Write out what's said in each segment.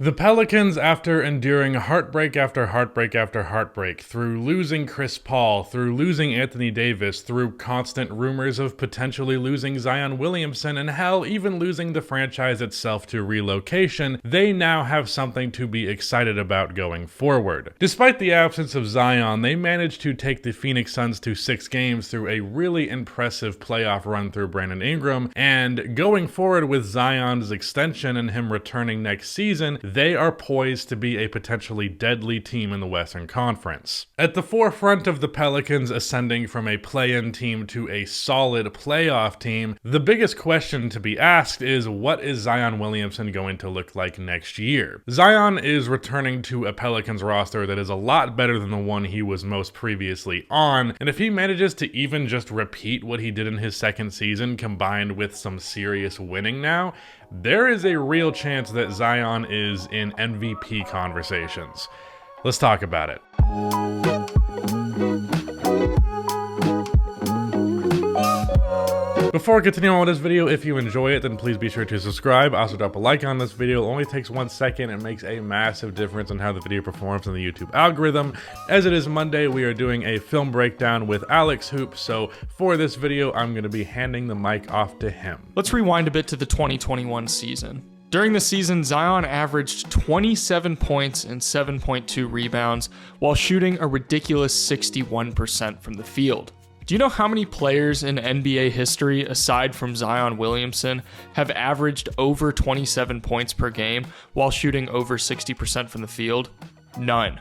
The Pelicans, after enduring heartbreak after heartbreak after heartbreak, through losing Chris Paul, through losing Anthony Davis, through constant rumors of potentially losing Zion Williamson, and hell, even losing the franchise itself to relocation, they now have something to be excited about going forward. Despite the absence of Zion, they managed to take the Phoenix Suns to 6 games through a really impressive playoff run through Brandon Ingram, and going forward with Zion's extension and him returning next season, they are poised to be a potentially deadly team in the Western Conference. At the forefront of the Pelicans ascending from a play-in team to a solid playoff team, the biggest question to be asked is, what is Zion Williamson going to look like next year? Zion is returning to a Pelicans roster that is a lot better than the one he was most previously on, and if he manages to even just repeat what he did in his second season combined with some serious winning now, there is a real chance that Zion is in MVP conversations. Let's talk about it. Before continuing on with this video, if you enjoy it, then please be sure to subscribe. Also drop a like on this video. It only takes 1 second. It makes a massive difference in how the video performs in the YouTube algorithm. As it is Monday, we are doing a film breakdown with Alex Hoop, so for this video, I'm going to be handing the mic off to him. Let's rewind a bit to the 2021 season. During the season, Zion averaged 27 points and 7.2 rebounds while shooting a ridiculous 61% from the field. Do you know how many players in NBA history, aside from Zion Williamson, have averaged over 27 points per game while shooting over 60% from the field? None.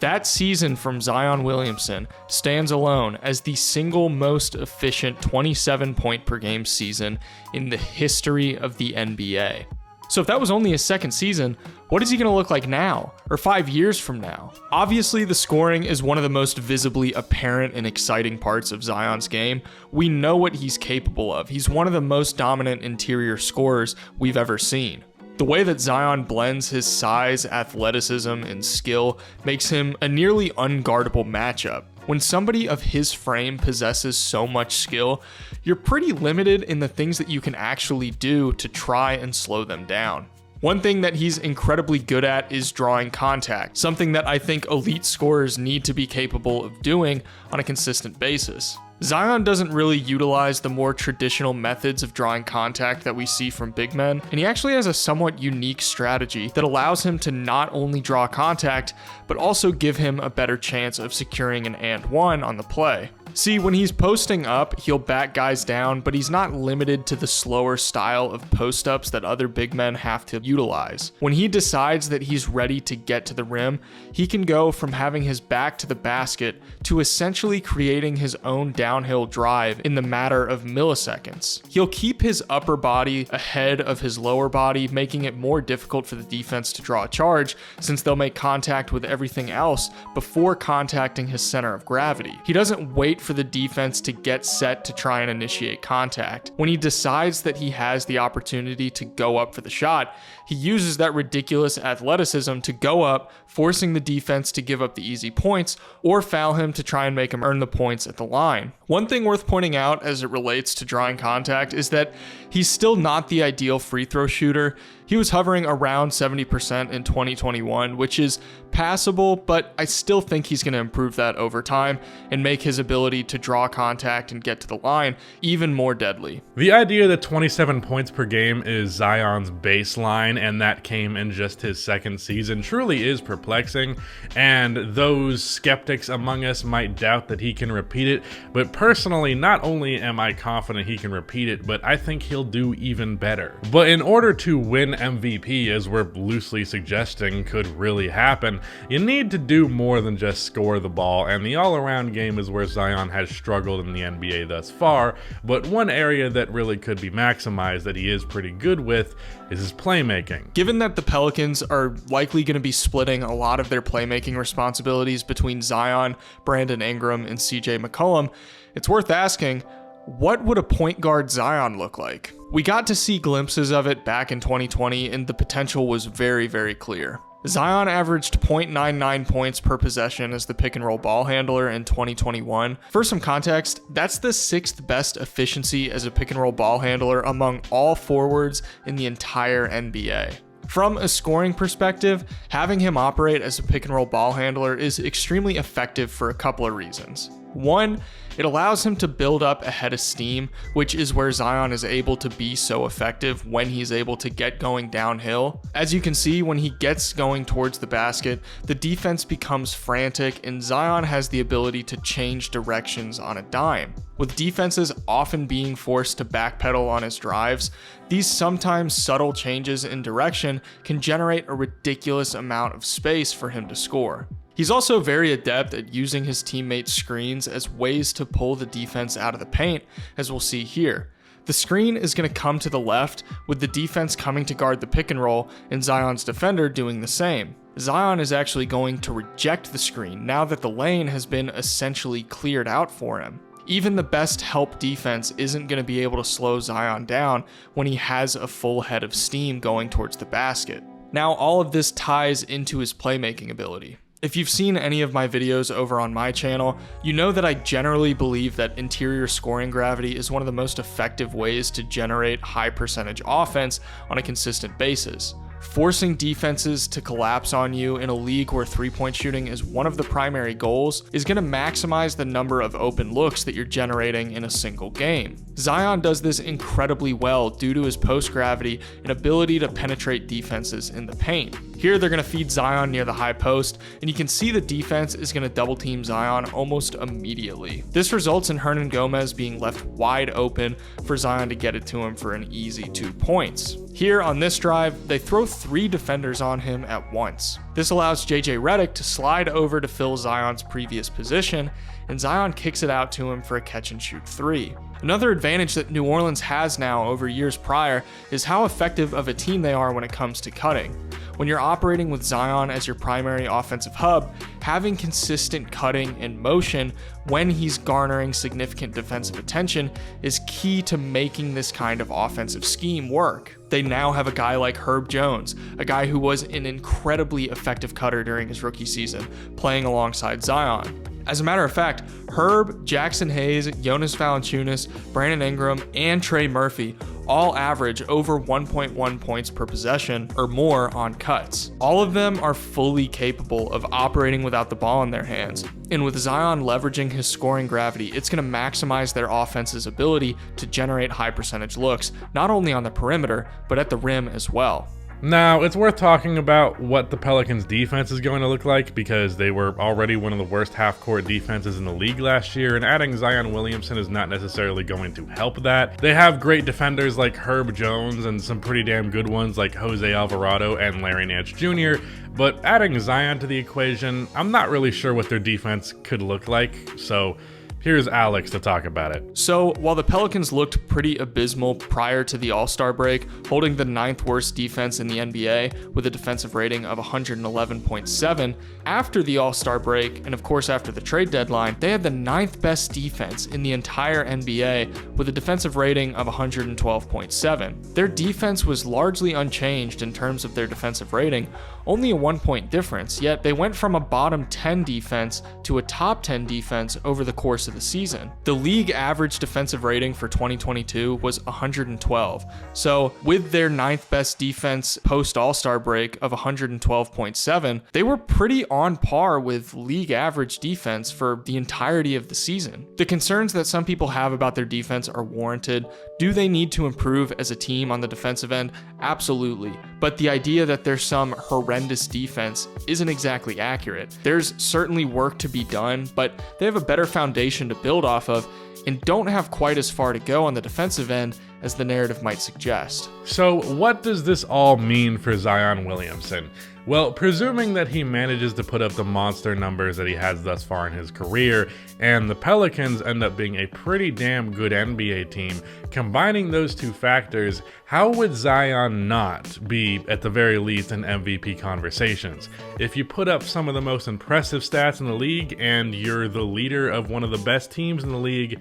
That season from Zion Williamson stands alone as the single most efficient 27 point per game season in the history of the NBA. So if that was only his second season, what is he going to look like now, or 5 years from now? Obviously, the scoring is one of the most visibly apparent and exciting parts of Zion's game. We know what he's capable of. He's one of the most dominant interior scorers we've ever seen. The way that Zion blends his size, athleticism, and skill makes him a nearly unguardable matchup. When somebody of his frame possesses so much skill, you're pretty limited in the things that you can actually do to try and slow them down. One thing that he's incredibly good at is drawing contact, something that I think elite scorers need to be capable of doing on a consistent basis. Zion doesn't really utilize the more traditional methods of drawing contact that we see from big men, and he actually has a somewhat unique strategy that allows him to not only draw contact, but also give him a better chance of securing an and one on the play. See, when he's posting up, he'll back guys down, but he's not limited to the slower style of post-ups that other big men have to utilize. When he decides that he's ready to get to the rim, he can go from having his back to the basket to essentially creating his own downhill drive in the matter of milliseconds. He'll keep his upper body ahead of his lower body, making it more difficult for the defense to draw a charge, since they'll make contact with everything else before contacting his center of gravity. He doesn't wait for the defense to get set to try and initiate contact. When he decides that he has the opportunity to go up for the shot, he uses that ridiculous athleticism to go up, forcing the defense to give up the easy points or foul him to try and make him earn the points at the line. One thing worth pointing out as it relates to drawing contact is that he's still not the ideal free throw shooter. He was hovering around 70% in 2021, which is passable, but I still think he's going to improve that over time and make his ability to draw contact and get to the line even more deadly. The idea that 27 points per game is Zion's baseline and that came in just his second season truly is perplexing, and those skeptics among us might doubt that he can repeat it, but personally, not only am I confident he can repeat it, but I think he'll do even better. But in order to win MVP, as we're loosely suggesting could really happen, you need to do more than just score the ball, and the all-around game is where Zion has struggled in the NBA thus far, but one area that really could be maximized that he is pretty good with is his playmaking. Given that the Pelicans are likely going to be splitting a lot of their playmaking responsibilities between Zion, Brandon Ingram, and CJ McCollum, it's worth asking, what would a point guard Zion look like? We got to see glimpses of it back in 2020, and the potential was very, very clear. Zion averaged 0.99 points per possession as the pick and roll ball handler in 2021. For some context, that's the 6th best efficiency as a pick and roll ball handler among all forwards in the entire NBA. From a scoring perspective, having him operate as a pick and roll ball handler is extremely effective for a couple of reasons. One, it allows him to build up a head of steam, which is where Zion is able to be so effective when he's able to get going downhill. As you can see, when he gets going towards the basket, the defense becomes frantic and Zion has the ability to change directions on a dime. With defenses often being forced to backpedal on his drives, these sometimes subtle changes in direction can generate a ridiculous amount of space for him to score. He's also very adept at using his teammates' screens as ways to pull the defense out of the paint, as we'll see here. The screen is going to come to the left, with the defense coming to guard the pick and roll, and Zion's defender doing the same. Zion is actually going to reject the screen now that the lane has been essentially cleared out for him. Even the best help defense isn't going to be able to slow Zion down when he has a full head of steam going towards the basket. Now, all of this ties into his playmaking ability. If you've seen any of my videos over on my channel, you know that I generally believe that interior scoring gravity is one of the most effective ways to generate high percentage offense on a consistent basis. Forcing defenses to collapse on you in a league where three-point shooting is one of the primary goals is going to maximize the number of open looks that you're generating in a single game. Zion does this incredibly well due to his post-gravity and ability to penetrate defenses in the paint. Here they're going to feed Zion near the high post, and you can see the defense is going to double team Zion almost immediately. This results in Hernan Gomez being left wide open for Zion to get it to him for an easy 2 points. Here on this drive, they throw 3 defenders on him at once. This allows JJ Redick to slide over to fill Zion's previous position, and Zion kicks it out to him for a catch and shoot 3. Another advantage that New Orleans has now over years prior is how effective of a team they are when it comes to cutting. When you're operating with Zion as your primary offensive hub, having consistent cutting and motion when he's garnering significant defensive attention is key to making this kind of offensive scheme work. They now have a guy like Herb Jones, a guy who was an incredibly effective cutter during his rookie season, playing alongside Zion. As a matter of fact, Herb, Jackson Hayes, Jonas Valanciunas, Brandon Ingram, and Trey Murphy all average over 1.1 points per possession or more on cuts. All of them are fully capable of operating without the ball in their hands. And with Zion leveraging his scoring gravity, it's going to maximize their offense's ability to generate high percentage looks, not only on the perimeter, but at the rim as well. Now, it's worth talking about what the Pelicans' defense is going to look like because they were already one of the worst half-court defenses in the league last year, and adding Zion Williamson is not necessarily going to help that. They have great defenders like Herb Jones and some pretty damn good ones like Jose Alvarado and Larry Nance Jr., but adding Zion to the equation, I'm not really sure what their defense could look like, so here's Alex to talk about it. So, while the Pelicans looked pretty abysmal prior to the All-Star break, holding the 9th worst defense in the NBA with a defensive rating of 111.7, after the All-Star break, and of course after the trade deadline, they had the 9th best defense in the entire NBA with a defensive rating of 112.7. Their defense was largely unchanged in terms of their defensive rating, only a 1-point difference, yet they went from a bottom 10 defense to a top 10 defense over the course of the season. The league average defensive rating for 2022 was 112. So with their 9th best defense post All-Star break of 112.7, they were pretty on par with league average defense for the entirety of the season. The concerns that some people have about their defense are warranted. Do they need to improve as a team on the defensive end? Absolutely. But the idea that there's some horrendous defense isn't exactly accurate. There's certainly work to be done, but they have a better foundation to build off of and don't have quite as far to go on the defensive end as the narrative might suggest. So what does this all mean for Zion Williamson? Well, presuming that he manages to put up the monster numbers that he has thus far in his career, and the Pelicans end up being a pretty damn good NBA team, combining those two factors, how would Zion not be, at the very least, in MVP conversations? If you put up some of the most impressive stats in the league, and you're the leader of one of the best teams in the league,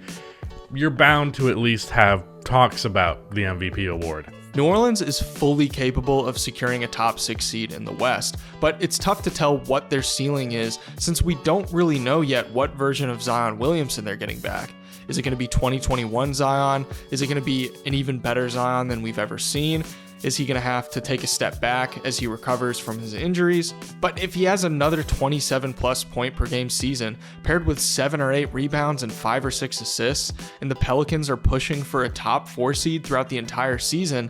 you're bound to at least have talks about the MVP award. New Orleans is fully capable of securing a top 6 seed in the West, but it's tough to tell what their ceiling is since we don't really know yet what version of Zion Williamson they're getting back. Is it going to be 2021 Zion? Is it going to be an even better Zion than we've ever seen? Is he going to have to take a step back as he recovers from his injuries? But if he has another 27 plus point per game season, paired with 7 or 8 rebounds and 5 or 6 assists, and the Pelicans are pushing for a top 4 seed throughout the entire season,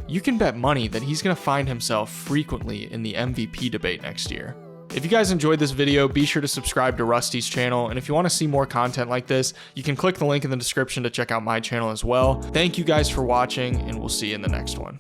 you can bet money that he's going to find himself frequently in the MVP debate next year. If you guys enjoyed this video, be sure to subscribe to Rusty's channel, and if you want to see more content like this, you can click the link in the description to check out my channel as well. Thank you guys for watching, and we'll see you in the next one.